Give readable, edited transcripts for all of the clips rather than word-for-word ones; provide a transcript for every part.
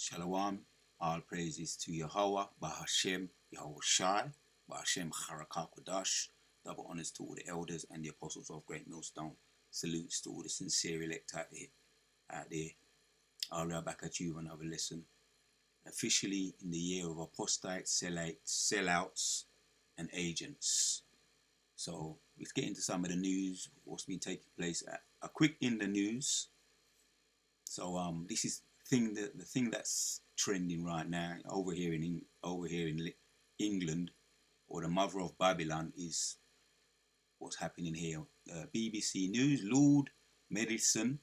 Shalom, all praises to Yahweh, Bahashem, Yahweh Shai, Bahashem Charakakodash. Double honors to all the elders and the apostles of Great Millstone. Salutes to all the sincere elect out there. I'll be back at you with another lesson. Officially in the year of apostates, sellouts, and agents. So let's get into some of the news, what's been taking place. A quick in the news. So this is the thing that's trending right now over here in England, or the mother of Babylon, is what's happening here. BBC News: Lord Mandelson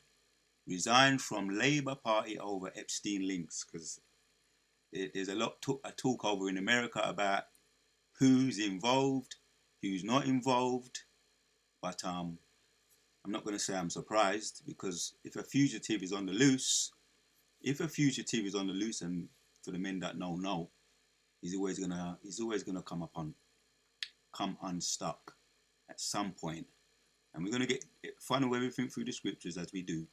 resigned from Labour Party over Epstein links, because there's a lot of talk over in America about who's involved, who's not involved, but I'm not going to say I'm surprised, because if a fugitive is on the loose, and for the men that know, he's always gonna come unstuck at some point, and we're gonna funnel everything through the scriptures as we do.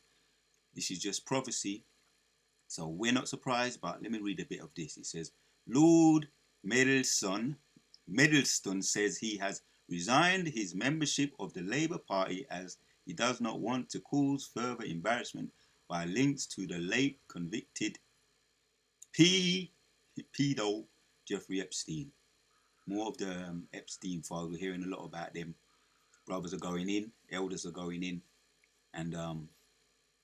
This is just prophecy, so we're not surprised. But let me read a bit of this. It says, Lord Mandelson says he has resigned his membership of the Labour Party as he does not want to cause further embarrassment by links to the late convicted pedo Jeffrey Epstein. More of the Epstein files. We're hearing a lot about them. Brothers are going in, elders are going in, and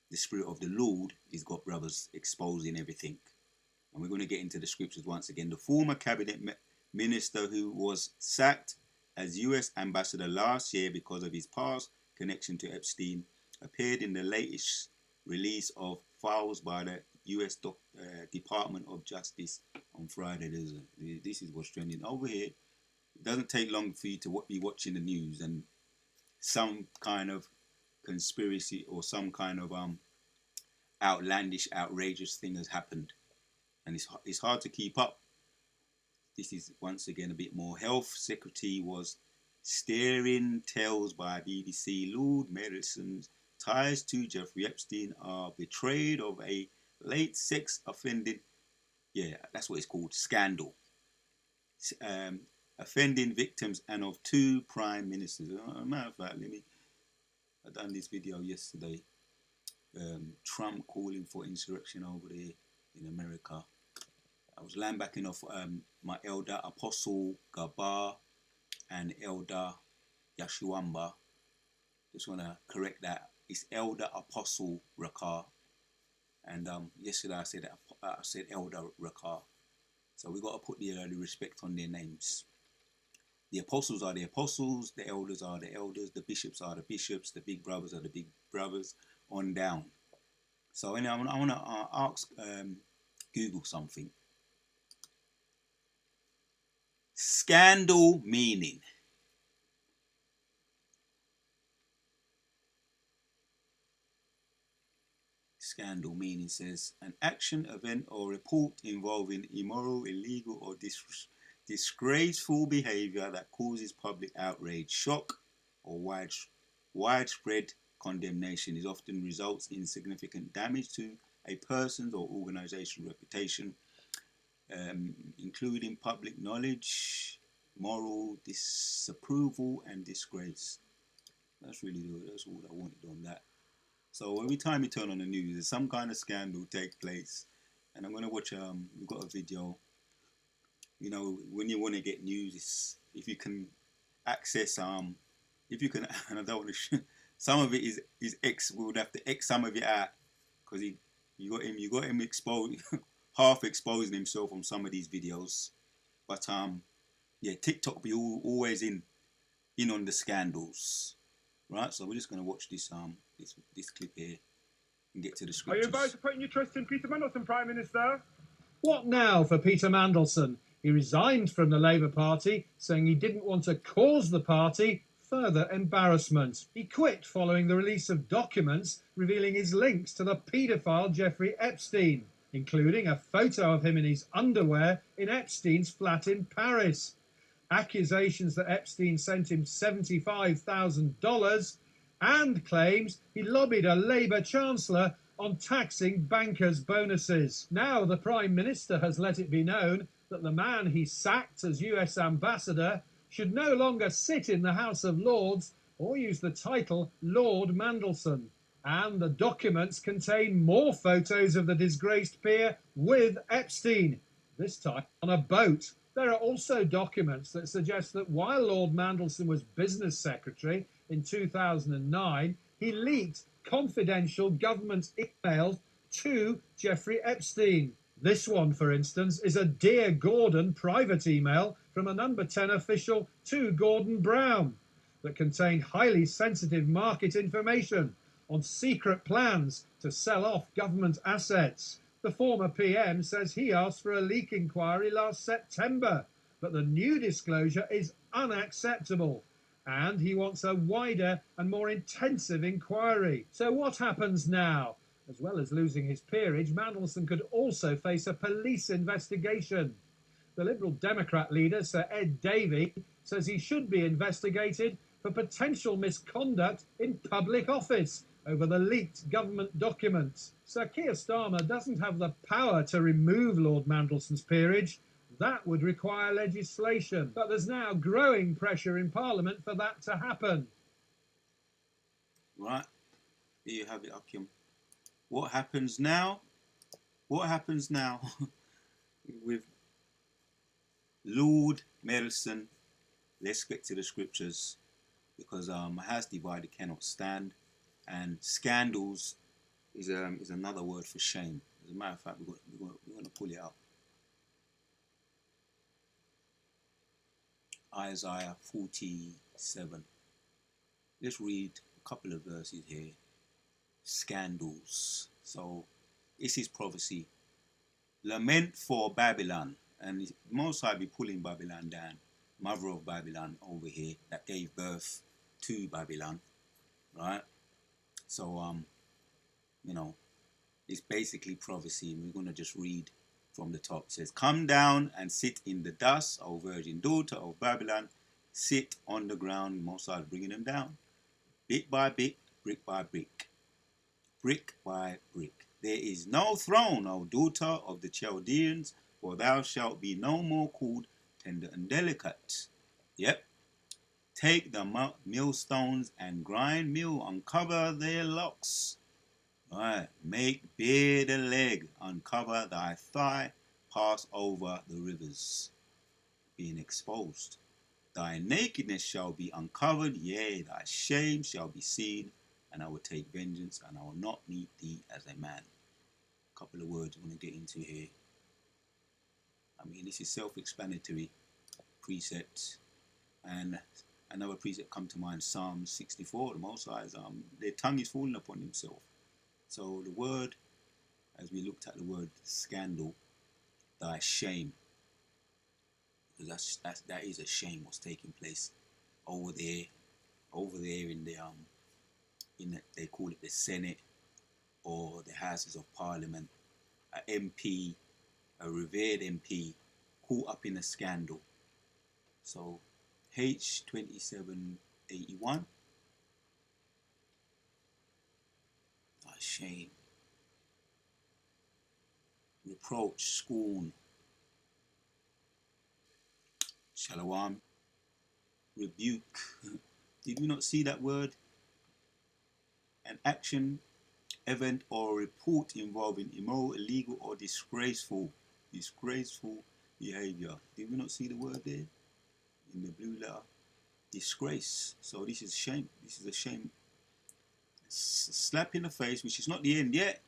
the Spirit of the Lord has got brothers exposing everything. And we're going to get into the scriptures once again. The former cabinet minister who was sacked as US ambassador last year because of his past connection to Epstein appeared in the latest release of files by the US Department of Justice on Friday. This is what's trending over here. It doesn't take long for you to be watching the news, and some kind of conspiracy or some kind of outlandish, outrageous thing has happened, and it's hard to keep up. This is once again a bit more. Health Secretary was steering tales by BBC. Lord Mandelson's ties to Jeffrey Epstein are betrayed of a late sex offending, that's what it's called, scandal, offending victims, and of two prime ministers. As a matter of fact, I done this video yesterday. Trump calling for insurrection over there in America. I was lambacking off my elder Apostle Gabar and elder Yashuamba. Just want to correct that. It's Elder Apostle Rakar, and yesterday I said Elder Rakar. So we got to put the respect on their names. The apostles are the apostles, the elders are the elders, the bishops are the bishops, the big brothers are the big brothers, on down. So anyway, I want to ask Google something. Scandal meaning. Scandal meaning says an action, event, or report involving immoral, illegal, or disgraceful behavior that causes public outrage, shock, or widespread condemnation. It often results in significant damage to a person's or organization's reputation, including public knowledge, moral disapproval, and disgrace. That's all I wanted on that. So every time you turn on the news, there's some kind of scandal take place, and I'm gonna watch. We've got a video. You know, when you want to get news, it's, if you can access if you can, and I don't want to. Some of it is we would have to X some of it out, because you got him exposed, half exposing himself on some of these videos. But TikTok be always in on the scandals, right? So we're just gonna watch this this clip here and get to the scriptures. Are you about to put your trust in Peter Mandelson, Prime Minister? What now for Peter Mandelson? He resigned from the Labour Party, saying he didn't want to cause the party further embarrassment. He quit following the release of documents revealing his links to the paedophile Jeffrey Epstein, including a photo of him in his underwear in Epstein's flat in Paris. Accusations that Epstein sent him $75,000 and claims he lobbied a Labour chancellor on taxing bankers' bonuses. Now the Prime Minister has let it be known that the man he sacked as US ambassador should no longer sit in the House of Lords or use the title Lord Mandelson. And the documents contain more photos of the disgraced peer with Epstein, this time on a boat. There are also documents that suggest that while Lord Mandelson was business secretary in 2009, he leaked confidential government emails to Jeffrey Epstein. This one, for instance, is a Dear Gordon private email from a number 10 official to Gordon Brown that contained highly sensitive market information on secret plans to sell off government assets. The former PM says he asked for a leak inquiry last September, but the new disclosure is unacceptable, and he wants a wider and more intensive inquiry. So what happens now? As well as losing his peerage, Mandelson could also face a police investigation. The Liberal Democrat leader, Sir Ed Davey, says he should be investigated for potential misconduct in public office over the leaked government documents. Sir Keir Starmer doesn't have the power to remove Lord Mandelson's peerage. That would require legislation, but there's now growing pressure in Parliament for that to happen. Right, there you have it, Akim. What happens now? What happens now with Lord Mandelson? Let's get to the scriptures, because a house divided cannot stand, and scandals is another word for shame. As a matter of fact, we're going to pull it up. Isaiah 47. Let's read a couple of verses here. Scandals. So this is prophecy. Lament for Babylon, and most High be pulling Babylon down, mother of Babylon over here, that gave birth to Babylon, right? So you know, it's basically prophecy, and we're going to just read from the top. It says, "Come down and sit in the dust, O virgin daughter of Babylon. Sit on the ground." Most High is bringing them down, bit by bit, brick by brick, brick by brick. "There is no throne, O daughter of the Chaldeans, for thou shalt be no more called tender and delicate." Yep. "Take the millstones and grind meal, uncover their locks. Right. Make bare the leg, uncover thy thigh, pass over the rivers," being exposed. "Thy nakedness shall be uncovered, yea, thy shame shall be seen, and I will take vengeance, and I will not meet thee as a man." A couple of words I want to get into here. I mean, this is self-explanatory precepts, and another precept come to mind, Psalm 64. The Most High is, their tongue is falling upon himself. So the word, as we looked at the word scandal, thy shame, because that is a shame what's taking place over there in the they call it the Senate or the Houses of Parliament. A MP, a revered MP, caught up in a scandal. So H2781, thy shame, reproach, scorn, shalom, rebuke. Did we not see that word? An action, event, or report involving immoral, illegal, or disgraceful behavior. Did we not see the word there in the blue letter? Disgrace. So this is shame. This is a shame. It's a slap in the face, which is not the end yet.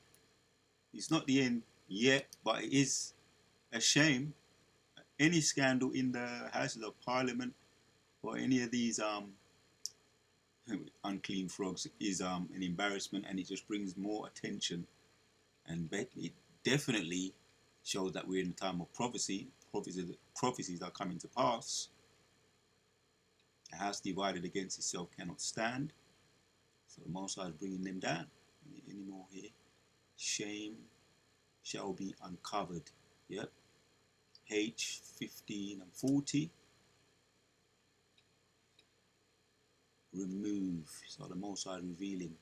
It's not the end yet, but it is a shame. Any scandal in the Houses of Parliament or any of these unclean frogs is an embarrassment, and it just brings more attention, and it definitely shows that we're in a time of prophecy. Prophecies are coming to pass. A house divided against itself cannot stand. So the Most High is bringing them down. Any more here? Shame shall be uncovered. Yep. H15 and 40. Remove. So the Most High is revealing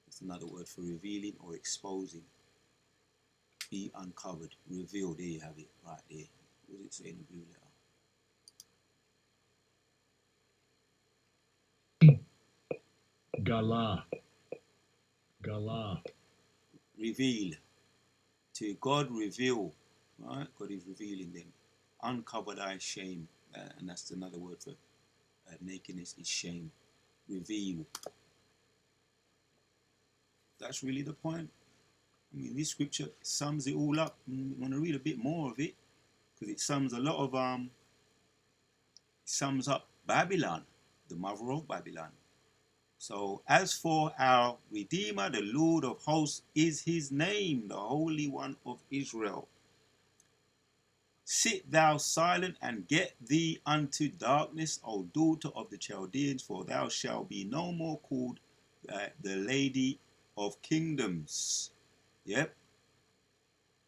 the That's another word for revealing or exposing. Be uncovered, reveal. There you have it, right there. What does it say in the blue letter? Galah. Galah. Reveal. To God reveal. Right? God is revealing them. Uncover thy shame. And that's another word for nakedness is shame. Reveal. That's really the point. I mean, this scripture sums it all up. I want to read a bit more of it because it sums a lot of sums up Babylon, the mother of Babylon. So, as for our Redeemer, the Lord of hosts is his name, the Holy One of Israel. Sit thou silent and get thee unto darkness, O daughter of the Chaldeans, for thou shalt be no more called the Lady of Kingdoms. Yep.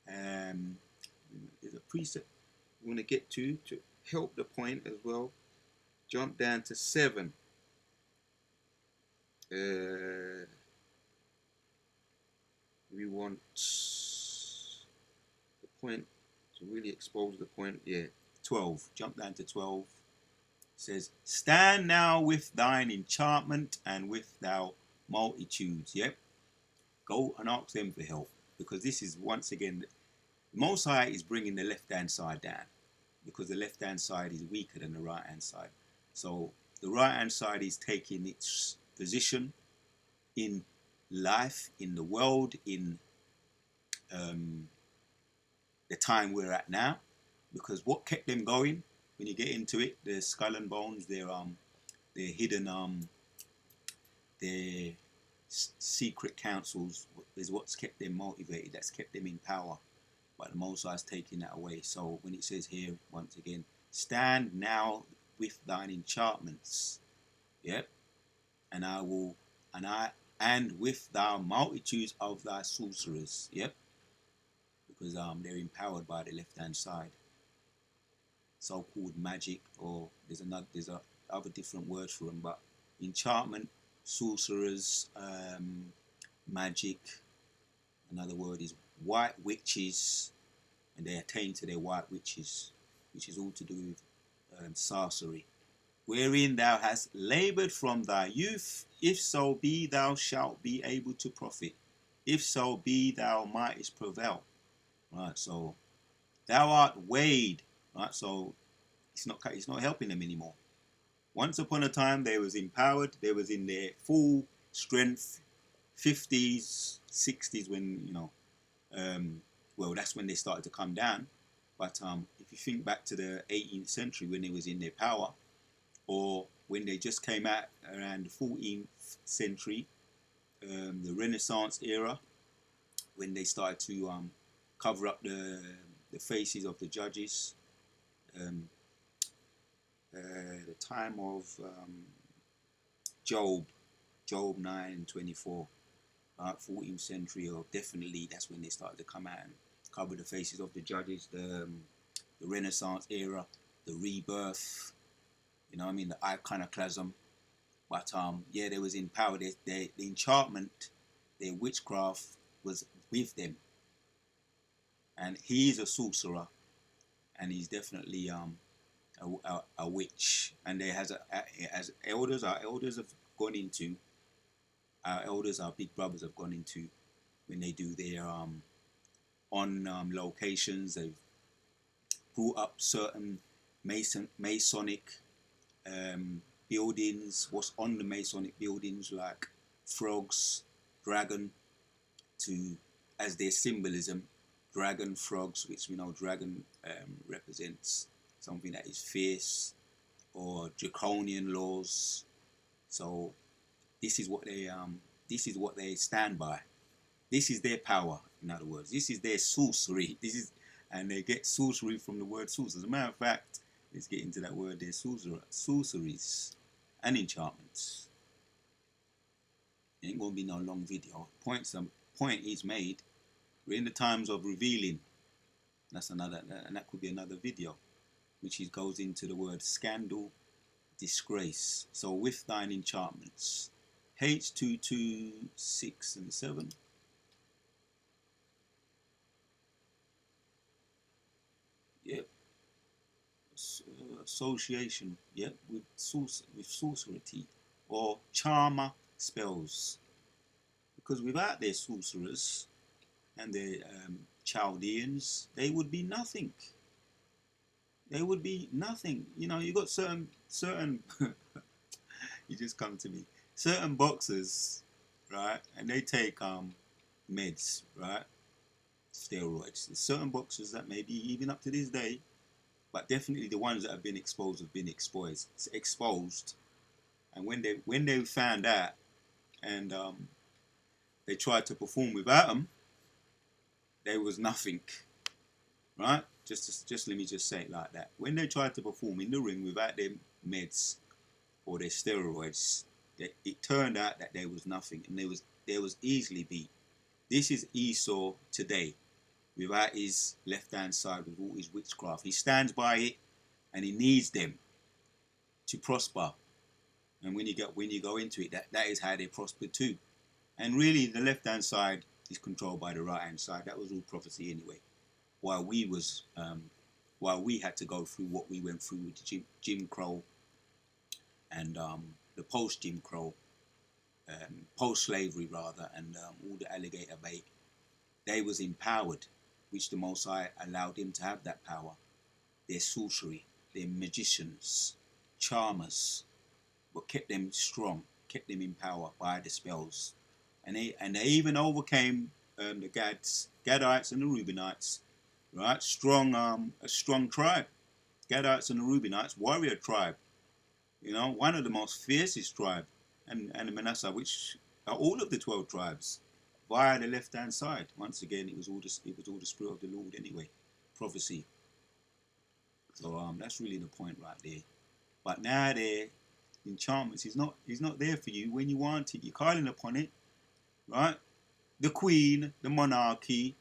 There's a precept we want to get to help the point as well. Jump down to 7. We want the point to really expose the point. Yeah, 12. Jump down to 12. It says, stand now with thine enchantment and with thou multitudes. Yep. Go and ask them for help. Because this is, once again, the Most High is bringing the left-hand side down. Because the left-hand side is weaker than the right-hand side. So the right-hand side is taking its position in life, in the world, in the time we're at now. Because what kept them going, when you get into it, their skull and bones, their hidden, their secret councils is what's kept them motivated, that's kept them in power. But the Most High is taking that away. So when it says here, once again, stand now with thine enchantments, yep, and with thy multitudes of thy sorcerers, yep, because they're empowered by the left hand side, so-called magic, or there's a other different words for them, but enchantment, sorcerers, magic. Another word is white witches, and they attain to their white witches, which is all to do with sorcery. Wherein thou hast laboured from thy youth, if so be thou shalt be able to profit, if so be thou mightest prevail. Right, so thou art weighed. Right, so it's not helping them anymore. Once upon a time, they was empowered. They was in their full strength, 50s, 60s, when well, that's when they started to come down. But if you think back to the 18th century when they was in their power, or when they just came out around the 14th century, the Renaissance era, when they started to cover up the faces of the judges, the time of Job 9:24, 14th century, or definitely that's when they started to come out and cover the faces of the judges, the Renaissance era, the rebirth, you know what I mean, the iconoclasm. But yeah, they was in power. The enchantment, their witchcraft was with them. And he's a sorcerer, and he's definitely a witch. And there has as elders, our elders have gone into, our big brothers have gone into, when they do their on locations, they've brought up certain Masonic buildings, what's on the Masonic buildings, like frogs, dragon, to as their symbolism, dragon, frogs, which we know dragon represents something that is fierce, or draconian laws. So this is what they stand by. This is their power. In other words, this is their sorcery. And they get sorcery from the word sorcerer. As a matter of fact, let's get into that word there, sorceries and enchantments. It ain't gonna be no long video. Point is made. We're in the times of revealing. That's another, and that could be another video, which goes into the word scandal, disgrace. So with thine enchantments, H2, 6 and 7. Yep. Association. Yep. With sorcery or charmer spells. Because without their sorcerers and their Chaldeans, they would be nothing. They would be nothing. You know, you got certain you just come to me. Certain boxers, right, and they take meds, right, steroids. There's certain boxers that maybe even up to this day, but definitely the ones that have been exposed have been exposed. And when they found out and they tried to perform without them, there was nothing, right? Just let me just say it like that. When they tried to perform in the ring without their meds or their steroids, it turned out that there was nothing, and there was easily beat. This is Esau today, without his left hand side, with all his witchcraft. He stands by it, and he needs them to prosper. And when you go into it, that is how they prosper too. And really, the left hand side is controlled by the right hand side. That was all prophecy anyway. While we had to go through what we went through with Jim Crow and the post Jim Crow, post slavery rather, and all the alligator bait, they was empowered, which the Most High allowed them to have that power. Their sorcery, their magicians, charmers, but kept them strong, kept them in power by the spells, and they even overcame the Gadites and the Reubenites, right? A strong tribe. Gadites and the Reubenites, warrior tribe. You know, one of the most fiercest tribe, and the Manasseh, which are all of the 12 tribes, via the left hand side. Once again, it was all the spirit of the Lord anyway, prophecy. So that's really the point right there. But now the enchantments, he's not there for you when you want it. You're calling upon it, right? The Queen, the monarchy,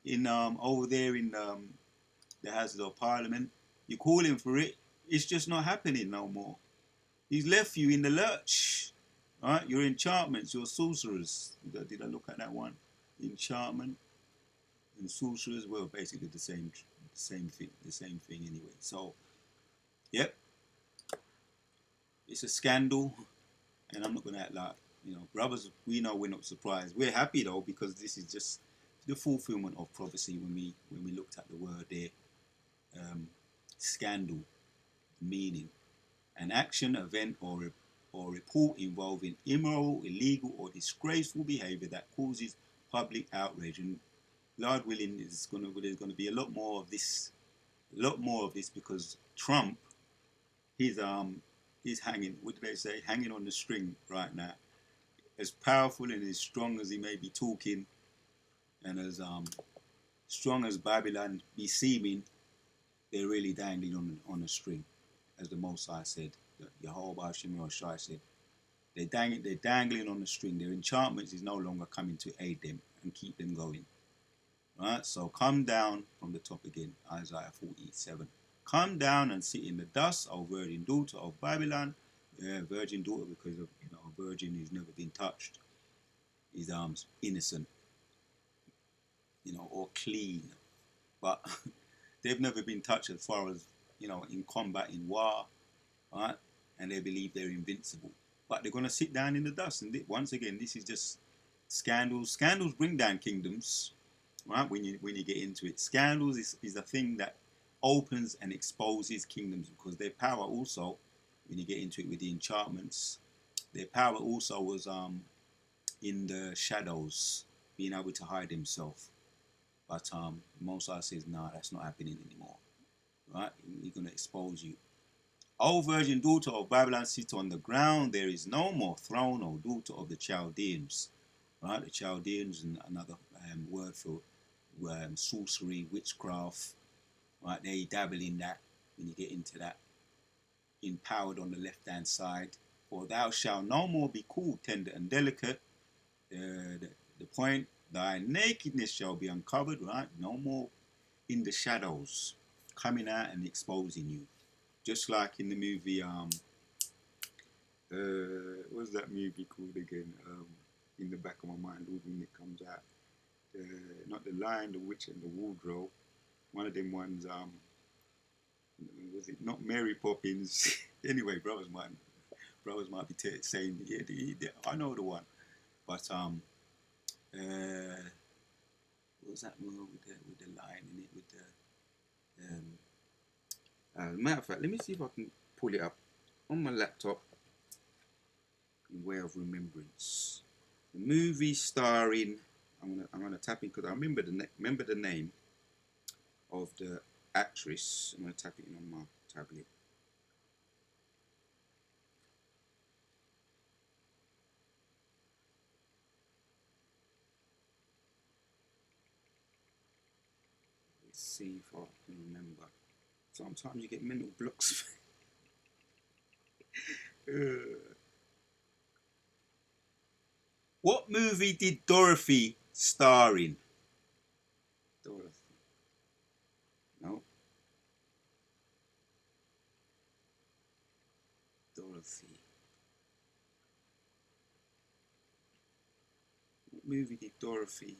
in over there in the Houses of Parliament, you're calling for it. It's just not happening no more. He's left you in the lurch, right? Your enchantments, your sorcerers. Did I look at that one? Enchantment and sorcerers. Well, basically the same thing anyway. So, yep, it's a scandal, and I'm not gonna act like, you know, brothers. We know we're not surprised. We're happy though, because this is just the fulfillment of prophecy. When we looked at the word there, scandal, meaning an action, event, or report involving immoral, illegal, or disgraceful behavior that causes public outrage. And Lord willing, there's going to be a lot more of this, because Trump, he's hanging. What do they say? Hanging on the string right now. As powerful and as strong as he may be talking, and as strong as Babylon be seeming, they're really dangling on a string, as the Most High said. Yehovah Shemir Shai said, they're dangling on the string. Their enchantments is no longer coming to aid them and keep them going. Right? So come down from the top again, Isaiah 47. Come down and sit in the dust, O virgin daughter of Babylon. Yeah, virgin daughter, because of, you know, a virgin who's never been touched is innocent, you know, or clean. But they've never been touched as far as, you know, in combat, in war, right? And they believe they're invincible. But they're going to sit down in the dust. And once again, this is just scandals. Scandals bring down kingdoms, right? When you get into it, scandals is a thing that opens and exposes kingdoms, because their power also, when you get into it with the enchantments, their power also was in the shadows, being able to hide himself. But Moses says, no, that's not happening anymore, right? He's going to expose you. O virgin daughter of Babylon, sit on the ground. There is no more throne, O daughter of the Chaldeans. Right? The Chaldeans, and another word for sorcery, witchcraft. Right? They dabble in that when you get into that. Empowered on the left-hand side. For thou shalt no more be called tender and delicate. The point, thy nakedness shall be uncovered. Right? No more in the shadows, coming out and exposing you. Just like in the movie What's that movie called again? In the back of my mind, when it comes out. Not The Lion, the Witch, and the Wardrobe. One of them ones. Was it not Mary Poppins? Anyway, brothers might be saying, yeah, I know the one. But what was that movie with the lion in it? With the matter of fact, let me see if I can pull it up on my laptop. In way of remembrance, the movie starring. I'm gonna tap in because I remember the name of the actress. I'm gonna tap it in on my tablet. Let's see if I can remember. Sometimes you get mental blocks. What movie did Dorothy star in? Dorothy. No. Dorothy. What movie did Dorothy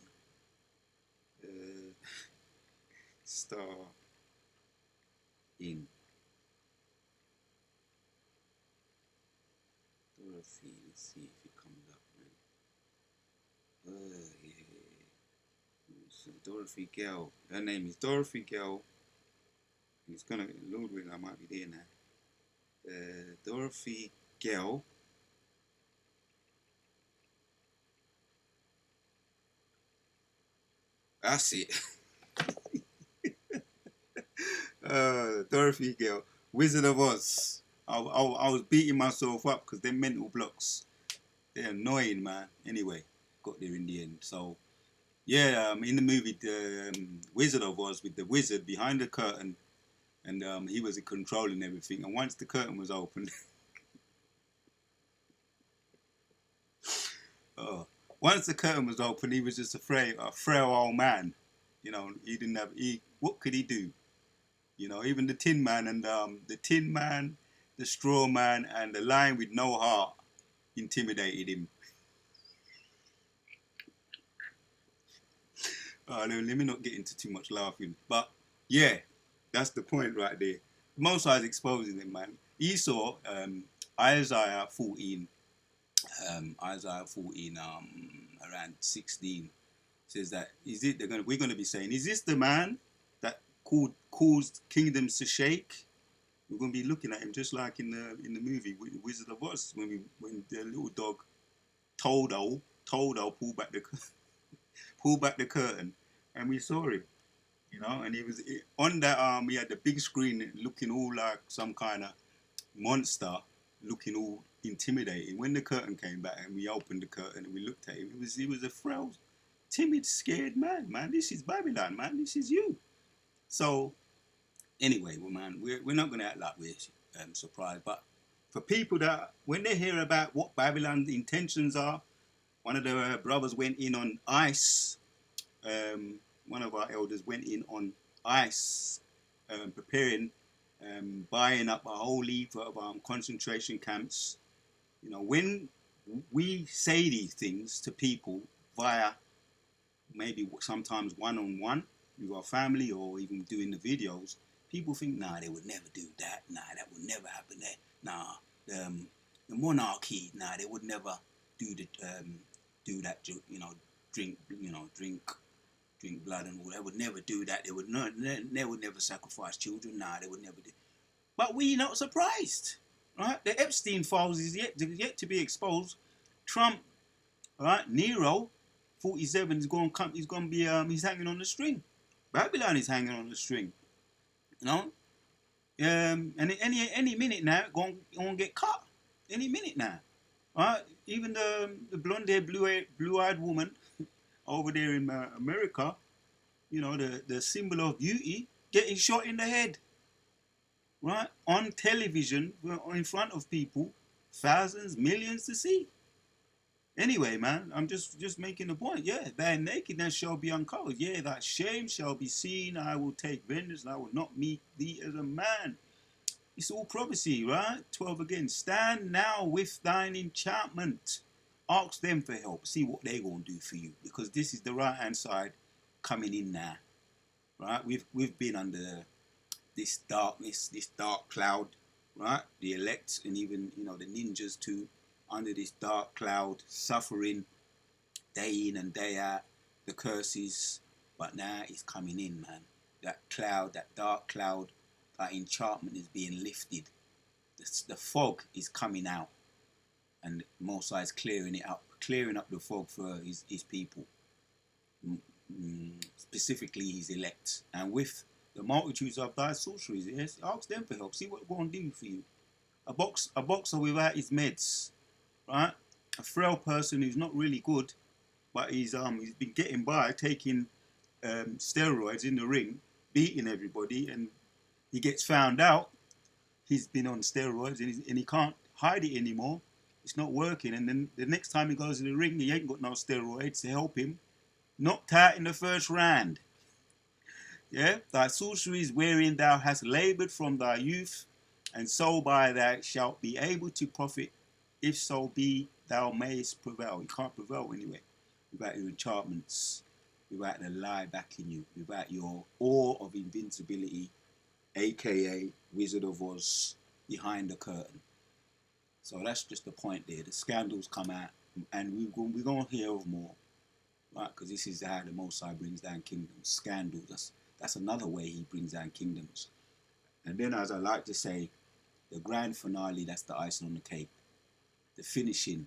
star in? Dorothy. Let's see if it comes up, man. Yeah. So Dorothy Gale. Her name is Dorothy Gale. And it's gonna load when I might be there now. Dorothy Gale. That's it. Dorothy Gale. Wizard of Oz. I was beating myself up because they're mental blocks. They're annoying, man. Anyway, got there in the end. So, yeah, in the movie, the Wizard of Oz with the wizard behind the curtain, and he was controlling everything. And once the curtain was opened, once the curtain was open, he was just a frail old man. You know, he didn't have. What could he do? You know, even the Tin Man and the Tin Man, the Straw Man, and the Lion with no heart intimidated him. Let me not get into too much laughing, but yeah, that's the point right there. Most High's exposing him, man. He saw Isaiah 14, around 16 says that we're gonna be saying, is this the man that caused kingdoms to shake? We're gonna be looking at him just like in the movie Wizard of Oz when the little dog Todo pulled back the curtain and we saw him, you know, and he was on that he had the big screen looking all like some kind of monster, looking all intimidating. When the curtain came back and we opened the curtain and we looked at him, he was a frail, timid, scared man. This is Babylon, man. This is you. So anyway, well, man, we're not going to act like we're surprised, but for people that when they hear about what Babylon's intentions are, one of the brothers went in on ice. One of our elders went in on ice, preparing, buying up a whole heap of concentration camps. You know, when we say these things to people via maybe sometimes one-on-one with our family or even doing the videos, people think, nah, they would never do that. Nah, that would never happen there. Nah, the monarchy, nah, they would never do that. You know, drink blood and all. They would never do that. They would never sacrifice children. Nah, they would never do. But we're not surprised, right? The Epstein files is yet to be exposed. Trump, right? Nero, 47 is going to come. He's going to be. He's hanging on the string. Babylon is hanging on the string. You know. And any minute now, going to get cut. Any minute now, right? Even the blonde-haired, blue-eyed woman over there in America, you know, the symbol of beauty, getting shot in the head, right? On television, in front of people, thousands, millions to see. Anyway, man, I'm just making the point. Yeah, their nakedness shall be uncovered. Yeah, that shame shall be seen. I will take vengeance. I will not meet thee as a man. It's all prophecy, right? 12 again. Stand now with thine enchantment. Ask them for help. See what they're going to do for you. Because this is the right-hand side coming in now. Right? We've been under this darkness, this dark cloud. Right? The elect and even, the ninjas too. Under this dark cloud, suffering day in and day out. The curses. But now it's coming in, man. That cloud, that dark cloud, that enchantment is being lifted. The fog is coming out, and Mosai is clearing up the fog for his people, specifically his elect. And with the multitudes of thy sorceries, yes, ask them for help. See what they're going to do for you. A boxer without his meds, right? A frail person who's not really good, but he's been getting by taking steroids in the ring, beating everybody, and he gets found out. He's been on steroids and he can't hide it anymore. It's not working. And then the next time he goes to the ring, he ain't got no steroids to help him. Knocked out in the first round. Yeah? Thy sorceries wherein thou hast laboured from thy youth, and so by that shalt be able to profit, if so be thou mayest prevail. You can't prevail anyway without your enchantments, without the lie backing you, without your awe of invincibility, aka Wizard of Oz behind the curtain. So that's just the point there. The scandals come out, and we're going to hear of more, right? Because this is how the Most High brings down kingdoms. Scandals. That's another way he brings down kingdoms. And then, as I like to say, the grand finale, that's the icing on the cake. The finishing,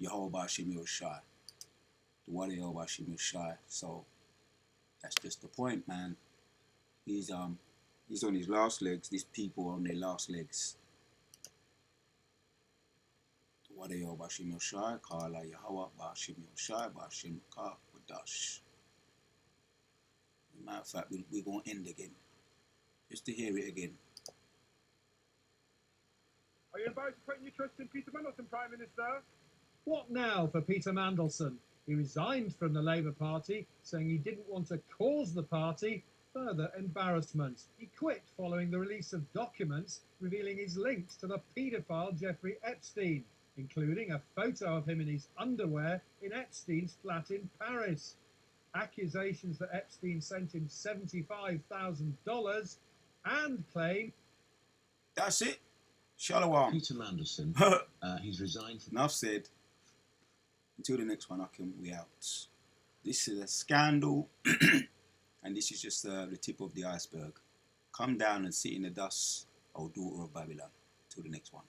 Yehovah Hashem Yoshai. The one Yehovah Hashem Yoshai. So that's just the point, man. He's on his last legs. These people are on their last legs. Wadayo Bashim Yoshai, Kala Yahweh, Bashim Yoshai, Bashim Ka, Wadash. As a matter of fact, we're going to end again. Just to hear it again. Are you about to put your trust in Peter Mandelson, Prime Minister? What now for Peter Mandelson? He resigned from the Labour Party, saying he didn't want to cause the party further embarrassment. He quit following the release of documents revealing his links to the paedophile Jeffrey Epstein, including a photo of him in his underwear in Epstein's flat in Paris. Accusations that Epstein sent him $75,000 and claim... That's it. Shalom. Peter Mandelson, he's resigned. Enough said. Until the next one, we out. This is a scandal, and this is just the tip of the iceberg. Come down and sit in the dust, O daughter of Babylon. Till the next one.